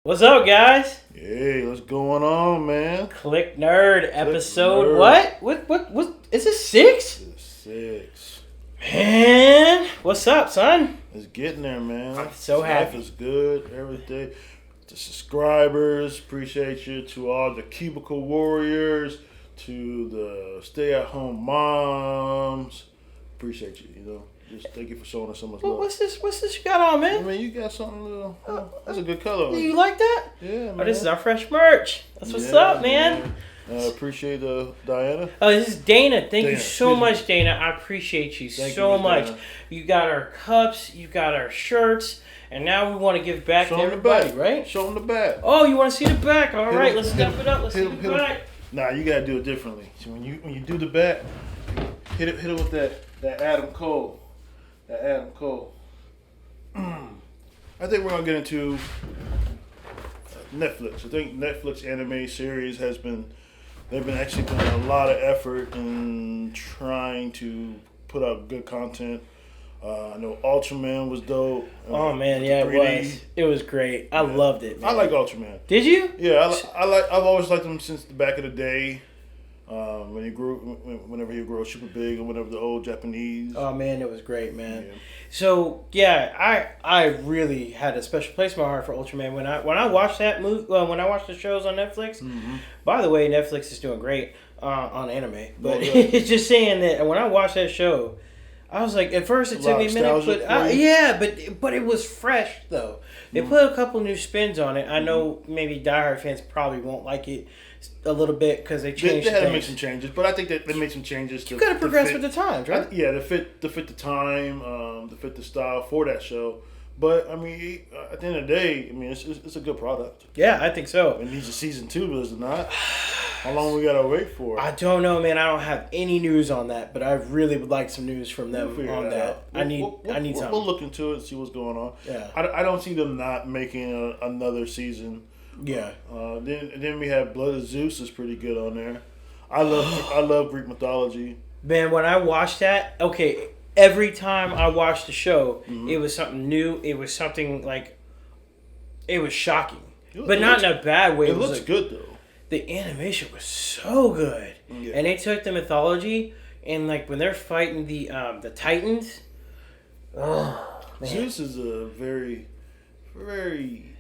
What's up, guys? Hey, what's going on, man? Cliq Nerd episode. What? Is this 6? It's 6. Man, what's up, son? It's getting there, man. I'm so happy. Life is good every day. To subscribers, appreciate you. To all the cubicle warriors, to the stay-at-home moms, appreciate you. Just thank you for showing us so much love. What's this you got on, I man? mean, you got something little. That's a good color. You like that? Yeah, man. Oh, this is our fresh merch. That's what's up, man. Appreciate Diana. Oh, this is Dana. Thank you Dana, so excuse me. much, Dana. I appreciate you Thank so you, Miss much. Dana. You got our cups, you got our shirts, and now we want to give back Show to them the everybody, back. right? Show them the back. Oh, you want to see the back? All right, let's hit step it up. Let's see the hit 'em. back. Nah, you gotta do it differently. So when you do the back, hit it with that Adam Cole. That Adam Cole. I think we're gonna get into Netflix. I think Netflix anime series they've been actually putting a lot of effort in trying to put out good content. I know Ultraman was dope. Oh man, with yeah, the it 3D. was. It was great. I loved it, man. I like Ultraman. Did you? Yeah, I've always liked him since the back of the day. Whenever he grew super big, or whenever the old Japanese. Oh man, it was great, man. Yeah. So yeah, I really had a special place in my heart for Ultraman when I watched that movie. When I watched the shows on Netflix. Mm-hmm. By the way, Netflix is doing great on anime, but Oh, yeah. it's just saying that when I watched that show, I was like, at first it took me a minute, but it was fresh though. They put a couple new spins on it. I know maybe diehard fans probably won't like it a little bit because they changed. They had to things. make some changes, but I think that they made some changes. You got to progress with the times, right? To fit the time, to fit the style for that show. But I mean, at the end of the day, I mean, it's a good product. Yeah, I think so. It needs a season 2, does it not? How long we gotta wait for? I don't know, man. I don't have any news on that, but I really would like some news from them on that. I need something. We'll look into it and see what's going on. Yeah. I don't see them not making another season. Yeah. Then we have Blood of Zeus is pretty good on there. I love Greek mythology. Man, when I watched that, okay, every time I watched the show, it was something new. It was something like, it was shocking, but not in a bad way. It looks good though. The animation was so good, and they took the mythology and like when they're fighting the Titans. Oh man, Zeus is a very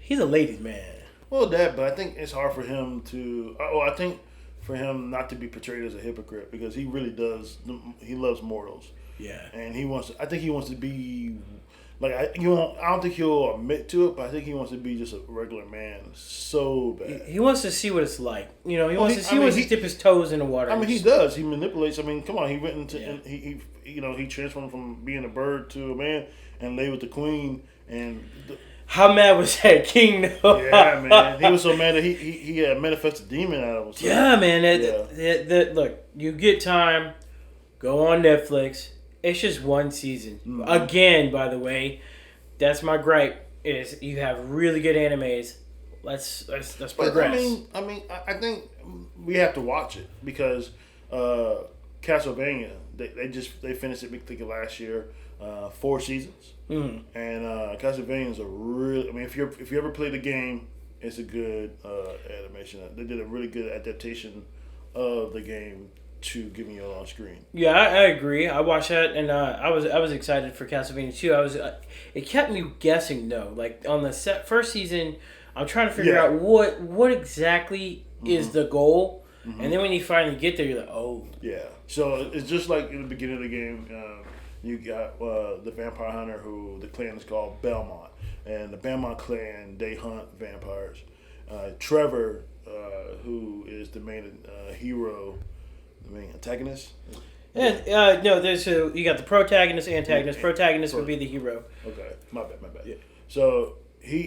he's a ladies' man. well but I think it's hard for him to. I think for him not to be portrayed as a hypocrite because he really does. He loves mortals. Yeah, And I think he wants to be like I don't think he'll admit to it, but I think he wants to be just a regular man so bad. he wants to see what it's like. He wants to see. I mean, wants to dip his toes in the water. I mean, he does. He manipulates. I mean, come on. He went into Yeah. he transformed from being a bird to a man and lay with the queen. And How mad was that king? Though? yeah, man, he was so mad that he had manifested demon out of him. So, Yeah, man. Look, you get time, go on Netflix. It's just one season. Mm-hmm. Again, by the way, that's my gripe. Is you have really good animes. Let's But progress. I think we have to watch it because Castlevania they finished it. We think last year, 4 seasons, and Castlevania is a really. I mean, if you ever played the game, it's a good animation. They did a really good adaptation of the game to giving you it on screen. Yeah, I agree. I watched that, and I was excited for Castlevania too. It kept me guessing though. Like on the first season, I'm trying to figure out what exactly is the goal, and then when you finally get there, you're like, oh. Yeah. So it's just like in the beginning of the game, you got the vampire hunter who the clan is called Belmont, and the Belmont clan they hunt vampires. Trevor, who is the main hero. The main antagonist? Yeah, no. You got the protagonist, antagonist. Protagonist would be the hero. Okay, my bad. Yeah. So he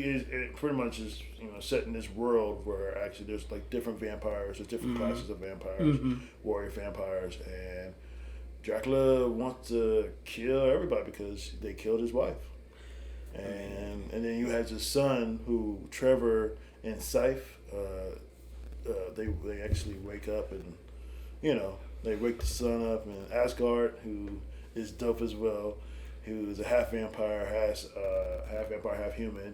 is it pretty much is set in this world where actually there's like different vampires, there's different classes of vampires, warrior vampires, and Dracula wants to kill everybody because they killed his wife, and then you had his son who Trevor and Scythe, they actually wake up and. They wake the son up, and Asgard, who is dope as well, who is a half vampire, half human.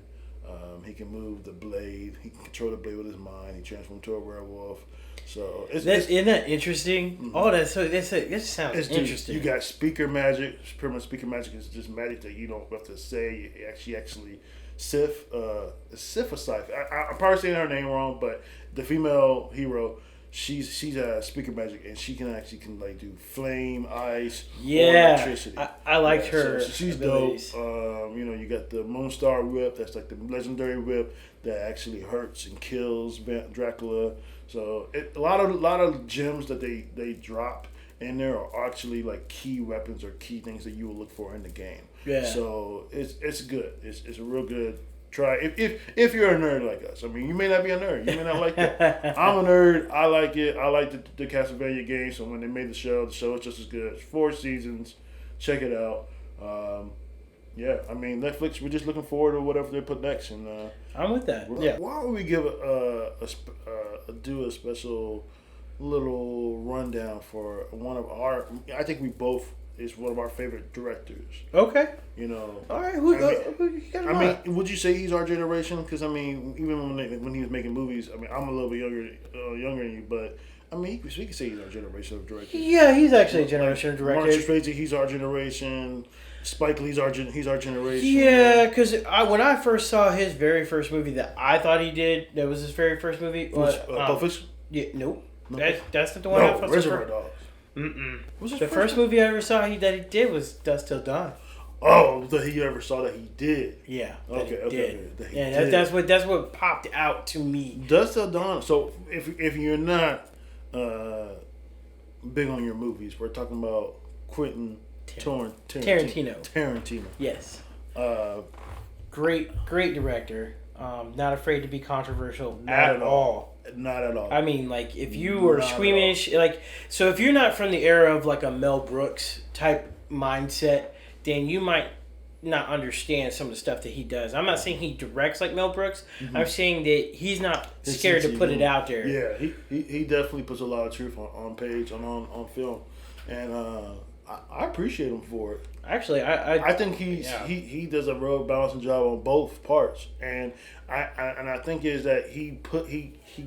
He can move the blade. He can control the blade with his mind. He transformed into a werewolf. So isn't that interesting? Mm-hmm. Oh, that sounds interesting. You got speaker magic. Pretty much, speaker magic is just magic that you don't have to say. Actually, Sif or Sif. I'm probably saying her name wrong, but the female hero, she's a speaker magic, and she can like do flame, ice, or electricity. I liked her. So she's abilities. Dope. You got the Moonstar whip. That's like the legendary whip that actually hurts and kills Dracula. So a lot of gems that they drop in there are actually like key weapons or key things that you will look for in the game. Yeah. So it's good. It's a real good try if you're a nerd like us. I mean, you may not be a nerd. You may not like that. I'm a nerd. I like it. I like the Castlevania game. So when they made the show is just as good. It's 4 seasons. Check it out. Yeah, I mean Netflix. We're just looking forward to whatever they put next, and I'm with that. Yeah. Why don't we give do a special little rundown for one of our? I think we both is one of our favorite directors. Okay. All right. Who you got? I mean, would you say he's our generation? Because I mean, even when he was making movies, I mean, I'm a little bit younger than you, but. I mean, we can say he's our generation of directors. Yeah, he's actually a generation of directors. Martin Scorsese, he's our generation. Spike Lee's he's our generation. Yeah, because when I first saw his very first movie that I thought he did, that was his very first movie. Pulp Fiction? Yeah, nope. No. That's not the one I thought. Reservoir Dogs. The first movie I ever saw that he did was Dust Till Dawn. Oh, that he ever saw that he did. Yeah. Okay. That's what popped out to me. Dust Till Dawn. So if you're not big on your movies, we're talking about Quentin Tarantino. Yes. Great director. Not afraid to be controversial at all. Not at all. I mean, like, if you were squeamish, so if you're not from the era of like a Mel Brooks type mindset, then you might not understand some of the stuff that he does. I'm not saying he directs like Mel Brooks. Mm-hmm. I'm saying that he's not scared to put it out there. Yeah, he definitely puts a lot of truth on page on film, and I appreciate him for it. Actually, I think he does a real balancing job on both parts, and I think is that he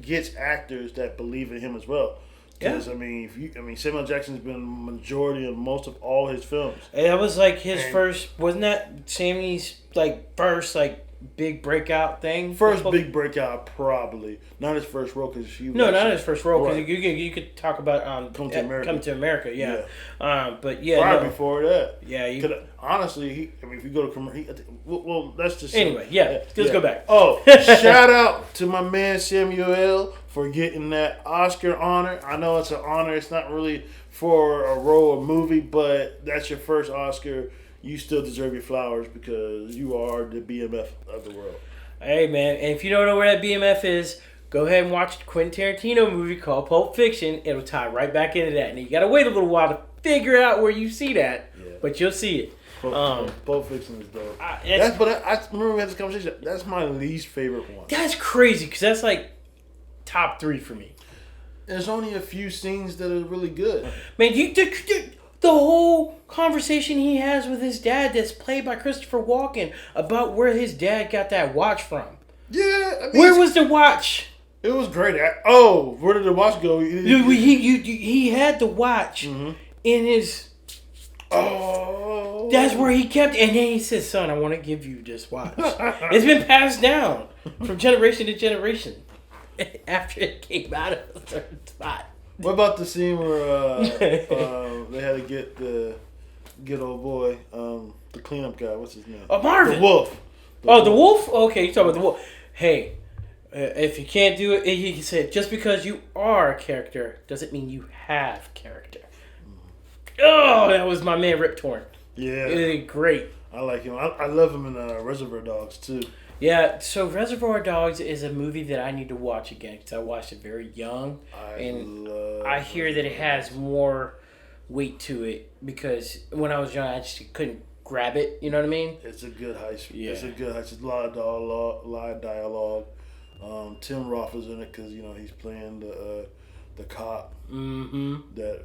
gets actors that believe in him as well. Because I mean, Samuel Jackson's been majority of most of all his films. And that was like his first. Wasn't that Sammy's first big breakout thing? First big breakout, probably not his first role because not his first role because you could talk about Come to America, yeah. But before that, honestly, if you go to let's just anyway, let's go back. Oh, shout out to my man Samuel for getting that Oscar honor. I know it's an honor. It's not really for a role or movie, but that's your first Oscar. You still deserve your flowers because you are the BMF of the world. Hey, man. And if you don't know where that BMF is, go ahead and watch the Quentin Tarantino movie called Pulp Fiction. It'll tie right back into that. And you got to wait a little while to figure out where you see that, but you'll see it. Pulp Fiction is dope. I remember we had this conversation. That's my least favorite one. That's crazy because that's like top 3 for me. There's only a few scenes that are really good. Man, the whole conversation he has with his dad that's played by Christopher Walken about where his dad got that watch from. Yeah. Where was the watch? It was great. Where did the watch go? He had the watch in his... Oh. That's where he kept it. And then he said, son, I want to give you this watch. It's been passed down from generation to generation after it came out of a certain spot. What about the scene where they had to get old boy, the cleanup guy? What's his name? Oh, Marvin. The wolf. The wolf? Okay, you're talking about the wolf. Hey, if you can't do it, he said, just because you are a character doesn't mean you have character. Oh, that was my man Rip Torn. Yeah. It was great. I like him. I love him in Reservoir Dogs, too. Yeah, so Reservoir Dogs is a movie that I need to watch again because I watched it very young. I hear that it has more weight to it because when I was young, I just couldn't grab it. You know what I mean? It's a good heist. Yeah. It's a good heist. It's a lot of dialogue. Tim Roth is in it because, he's playing the cop that,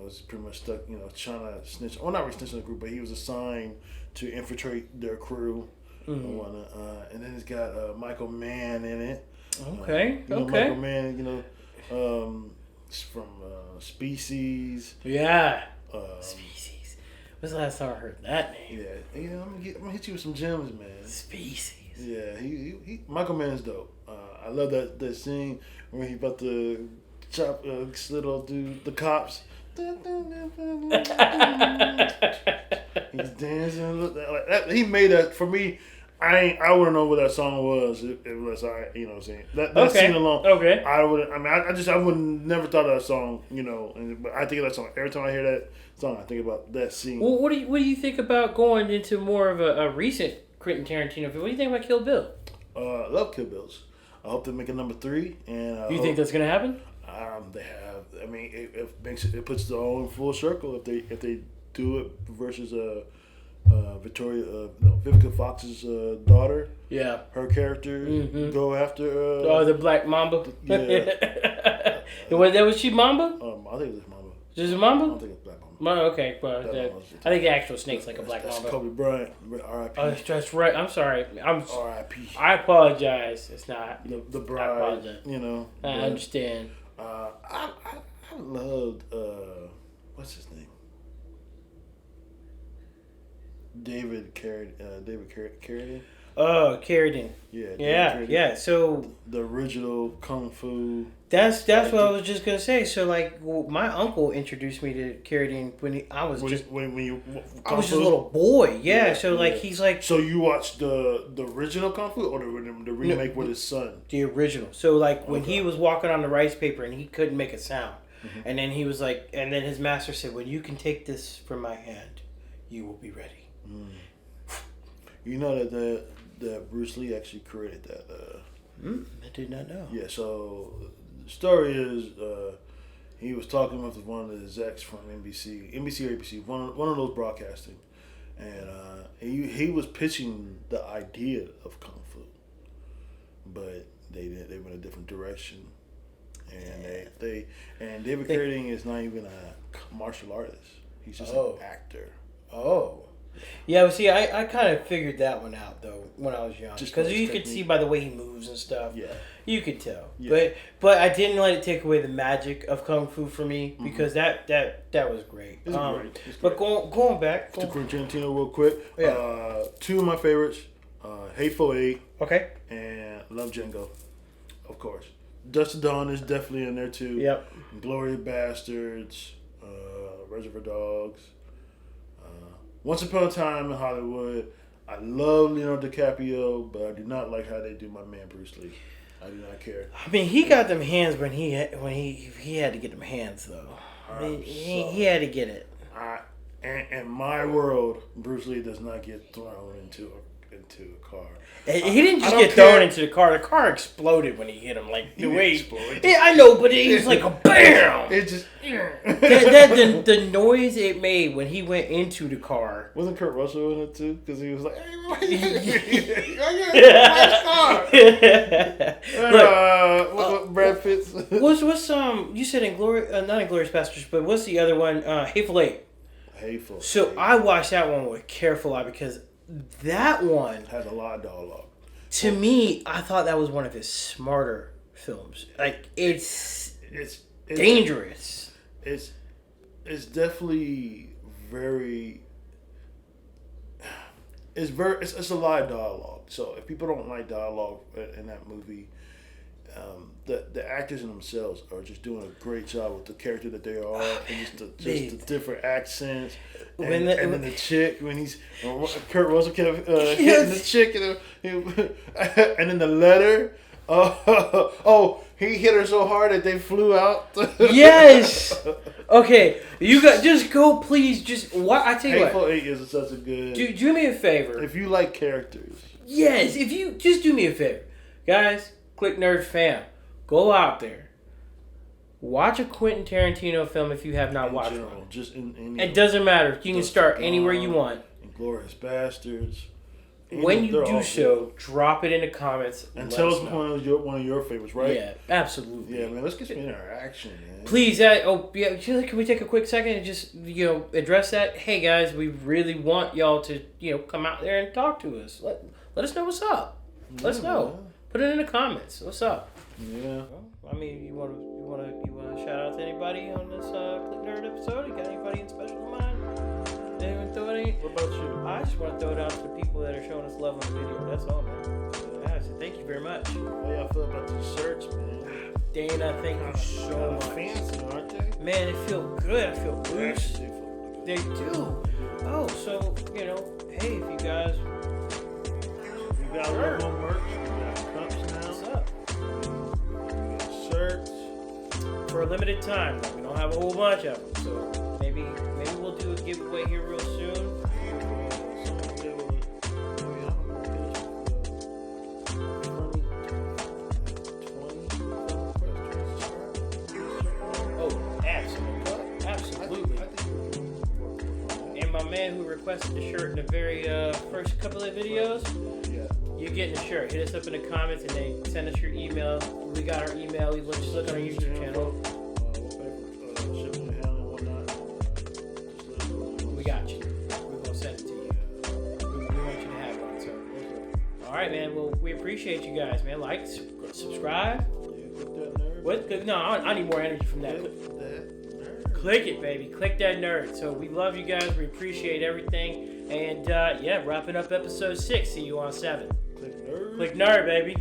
is pretty much stuck, trying to snitch. Well, not really snitching the group, but he was assigned to infiltrate their crew. And then it's got Michael Mann in it. Okay. Michael Mann. It's from Species. Yeah. Species. When's the last time I heard that name? Yeah. I'm gonna hit you with some gems, man. Species. Yeah. He Michael Mann's dope. I love that scene when he about to chop slit off dude the cops. He's dancing. Like that. He made that for me. I wouldn't know what that song was unless I, what I'm saying. That scene alone. Okay. I would. I mean, I wouldn't never thought of that song. But I think of that song every time I hear that song. I think about that scene. Well, what do you think about going into more of a recent Quentin Tarantino film? What do you think about Kill Bill? I love Kill Bills. I hope they make a number 3. And you think that's gonna happen? They have. I mean, it puts it all in full circle if they do it versus Vivica Fox's daughter. Yeah. Her character go after. The Black Mamba. Yeah. Was she Mamba? I think it's Mamba. Is it Mamba? I don't think it's Black Mamba. Okay, well, I think the actual snake's like a black that's mamba. Kobe Bryant. R.I.P. Oh, that's right. I'm sorry. R.I.P. I apologize. It's not. The bride. I apologize. I understand. I loved what's his name? David Carradine. Oh, Carradine. Yeah. So the original Kung Fu. That's what I was just gonna say. So my uncle introduced me to Carradine when I was just a little boy. Yeah. He's like. So you watched the original Kung Fu or the remake with his son? The original. So when he was walking on the rice paper and he couldn't make a sound, and then he was like, and then his master said, "When you can take this from my hand, you will be ready." You know that Bruce Lee actually created that. I did not know. Yeah, so the story is he was talking with one of the execs from NBC or ABC, one of those broadcasting, and he was pitching the idea of Kung Fu, but they went a different direction, and and David Carradine is not even a martial artist; he's just an actor. Oh. Yeah, but see, I kind of figured that one out though when I was young, because you could see by the way he moves and stuff. Yeah, you could tell. Yeah. But I didn't let it take away the magic of Kung Fu for me, because that was great. It's great. But going back to Quentin Tarantino real quick. Yeah. 2 of my favorites: Hateful Eight. Okay. And Love Django, of course. Dust to Dawn is definitely in there too. Yep. Glorious Bastards, Reservoir Dogs. Once Upon a Time in Hollywood. I love Leonardo DiCaprio, but I do not like how they do my man Bruce Lee. I do not care. I mean, he got them hands when he had to get them hands though. He had to get it. In my world, Bruce Lee does not get thrown into a car. He didn't just get thrown into the car. The car exploded when he hit him. Like the way. Yeah, I know, but it was like a BAM! It just. the noise it made when he went into the car. Wasn't Kurt Russell in it too? Because he was like, Look, Brad Pitt's. What's you said not Inglourious Basterds, but what's the other one? Hateful Eight. So I watched that one with careful eye because that one has a lot of dialogue. To me, I thought that was one of his smarter films. Like it's dangerous. It's definitely very. It's a lot of dialogue. So if people don't like dialogue in that movie, the actors in themselves are just doing a great job with the character that they are, and just the different accents. And then the chick when Kurt Russell kept hitting the chick, and then the letter. He hit her so hard that they flew out. Yes. Okay, you got just go, please. Just what I tell you Hateful what. Eight is such a good. Do me a favor. If you like characters. Yes, if you just do me a favor, guys. Cliq Nerd fam, go out there. Watch a Quentin Tarantino film if you have not watched one. Just in it doesn't matter. You can start anywhere you want. Inglourious Bastards. When you do so, drop it in the comments. And tell us one of your favorites, right? Yeah, absolutely. Yeah, man, let's get some interaction, man. Please, can we take a quick second and just, address that? Hey, guys, we really want y'all to, come out there and talk to us. let us know what's up. Let us know. Put it in the comments. What's up? Yeah. Well, I mean, you want to shout out to anybody on this Cliq Nerd episode? You got anybody in special in mind? Anyone throw it in? What about you? I just want to throw it out to the people that are showing us love on the video. That's all, man. Yeah, so thank you very much. How y'all feel about these shirts, man? Dana, thank you so much. Fancy, aren't they? Man, it feel good. I feel loose. They They do. Oh, so, hey, if you guys... We got a little more merch. We got cups now. What's up? We got shirts. For a limited time. We don't have a whole bunch of them, so maybe we'll do a giveaway here real soon. Oh, absolutely. And my man who requested the shirt in the very first couple of videos, you're getting a shirt. Hit us up in the comments and then send us your email. We got our email. Just look on our YouTube channel. We got you. We're gonna send it to you. We want you to have one. So, all right, man. Well, we appreciate you guys, man. Like, subscribe. What? No, I need more energy from that. Click it, baby. Click that nerd. So we love you guys. We appreciate everything. And wrapping up episode 6. See you on 7. Cliq Nerd. Cliq Nerd, baby.